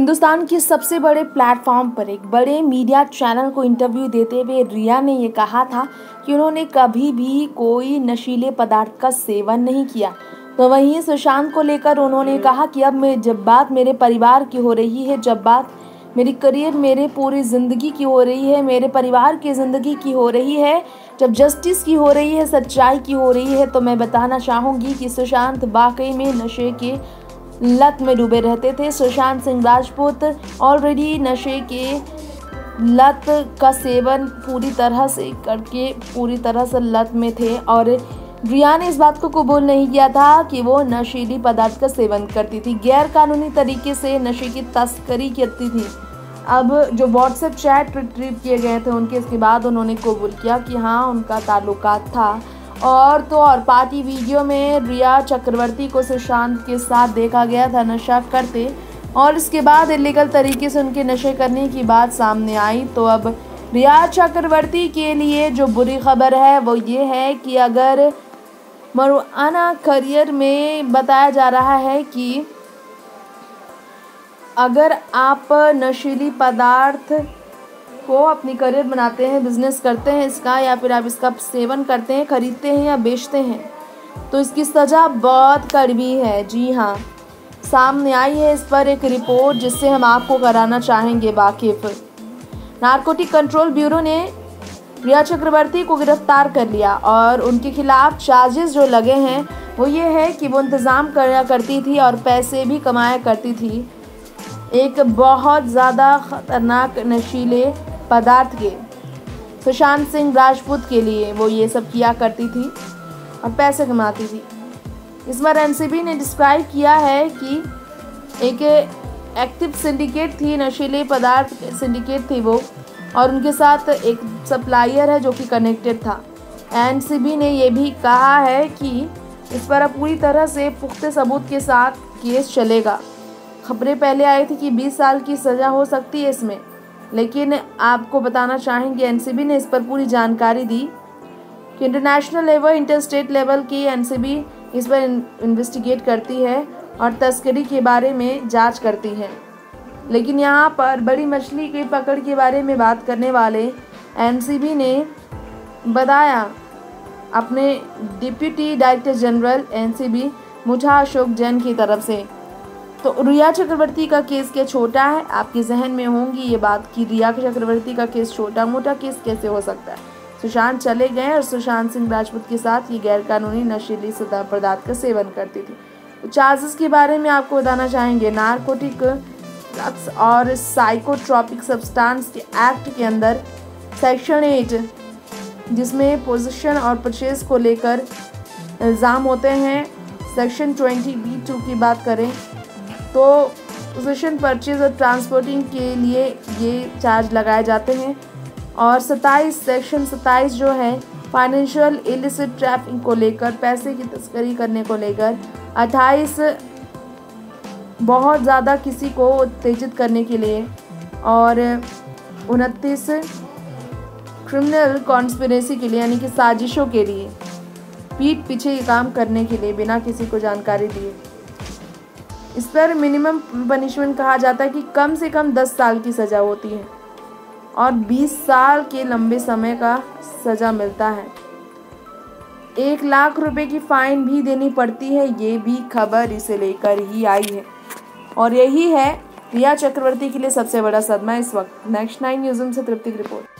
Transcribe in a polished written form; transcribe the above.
हिंदुस्तान के सबसे बड़े प्लेटफॉर्म पर एक बड़े मीडिया चैनल को इंटरव्यू देते हुए रिया ने ये कहा था कि उन्होंने कभी भी कोई नशीले पदार्थ का सेवन नहीं किया। तो वहीं सुशांत को लेकर उन्होंने कहा कि अब जब बात मेरे परिवार की हो रही है, जब बात मेरी करियर, मेरे पूरी ज़िंदगी की हो रही है, मेरे परिवार की ज़िंदगी की हो रही है, जब जस्टिस की हो रही है, सच्चाई की हो रही है, तो मैं बताना चाहूँगी कि सुशांत वाकई में नशे के लत में डूबे रहते थे। सुशांत सिंह राजपूत ऑलरेडी नशे के लत का सेवन पूरी तरह से करके पूरी तरह से लत में थे और रिया ने इस बात को कबूल नहीं किया था कि वो नशीली पदार्थ का सेवन करती थी, गैर कानूनी तरीके से नशे की तस्करी करती थी। अब जो व्हाट्सएप चैट रिट्रीव किए गए थे उनके, इसके बाद उन्होंने कबूल किया कि हाँ उनका ताल्लुकात था। और तो और पार्टी वीडियो में रिया चक्रवर्ती को सुशांत के साथ देखा गया था नशा करते, और इसके बाद इलीगल तरीके से उनके नशे करने की बात सामने आई। तो अब रिया चक्रवर्ती के लिए जो बुरी खबर है वो ये है कि अगर मरुआना करियर में बताया जा रहा है कि अगर आप नशीली पदार्थ को अपनी करियर बनाते हैं, बिजनेस करते हैं इसका, या फिर आप इसका सेवन करते हैं, खरीदते हैं या बेचते हैं, तो इसकी सज़ा बहुत कड़वी है। जी हाँ, सामने आई है इस पर एक रिपोर्ट जिससे हम आपको कराना चाहेंगे वाकिफ। नारकोटिक कंट्रोल ब्यूरो ने रिया चक्रवर्ती को गिरफ्तार कर लिया और उनके खिलाफ चार्जेस जो लगे हैं वो ये है कि वो इंतज़ाम करती थी और पैसे भी कमाया करती थी एक बहुत ज़्यादा ख़तरनाक नशीले पदार्थ के सुशांत सिंह राजपूत के लिए। वो ये सब किया करती थी और पैसे कमाती थी। इस बार एनसीबी ने डिस्क्राइब किया है कि एक एक्टिव सिंडिकेट थी, नशीले पदार्थ सिंडिकेट थी वो, और उनके साथ एक सप्लायर है जो कि कनेक्टेड था। एनसीबी ने ये भी कहा है कि इस पर अब पूरी तरह से पुख्ते सबूत के साथ केस चलेगा। खबरें पहले आई थी कि 20 साल की सज़ा हो सकती है इसमें, लेकिन आपको बताना चाहेंगे एनसीबी ने इस पर पूरी जानकारी दी कि इंटरनेशनल लेवल, इंटरस्टेट लेवल की एनसीबी इस पर इन्वेस्टिगेट करती है और तस्करी के बारे में जांच करती है। लेकिन यहाँ पर बड़ी मछली की पकड़ के बारे में बात करने वाले एनसीबी ने बताया अपने डिप्टी डायरेक्टर जनरल एनसीबी मुझा अशोक जैन की तरफ से। तो रिया चक्रवर्ती का केस क्या छोटा है? आपके जहन में होंगी ये बात कि रिया चक्रवर्ती का केस छोटा मोटा केस कैसे हो सकता है। सुशांत चले गए और सुशांत सिंह राजपूत के साथ ये गैरकानूनी नशीली पदार्थ का सेवन करती थी। तो चार्जेस के बारे में आपको बताना चाहेंगे। नारकोटिक ड्रग्स और साइकोट्रॉपिक सब्सटेंस के एक्ट के अंदर सेक्शन 8 जिसमें पोजीशन और परचेज को लेकर इल्ज़ाम होते हैं, सेक्शन 20B2 की बात करें तो पोजीशन, परचेज और ट्रांसपोर्टिंग के लिए ये चार्ज लगाए जाते हैं। और 27 सेक्शन 27 जो है फाइनेंशियल इलिसिट ट्रैफिकिंग को लेकर, पैसे की तस्करी करने को लेकर, 28 बहुत ज़्यादा किसी को उत्तेजित करने के लिए, और 29 क्रिमिनल कॉन्स्पिरेसी के लिए यानी कि साजिशों के लिए, पीठ पीछे ये काम करने के लिए बिना किसी को जानकारी दिए। इस पर मिनिमम पनिशमेंट कहा जाता है कि कम से कम 10 साल की सज़ा होती है और 20 साल के लंबे समय का सज़ा मिलता है। 1 लाख रुपए की फ़ाइन भी देनी पड़ती है, ये भी खबर इसे लेकर ही आई है। और यही है रिया चक्रवर्ती के लिए सबसे बड़ा सदमा इस वक्त। नेक्स्ट 9 न्यूज़ से तृप्ति की रिपोर्ट।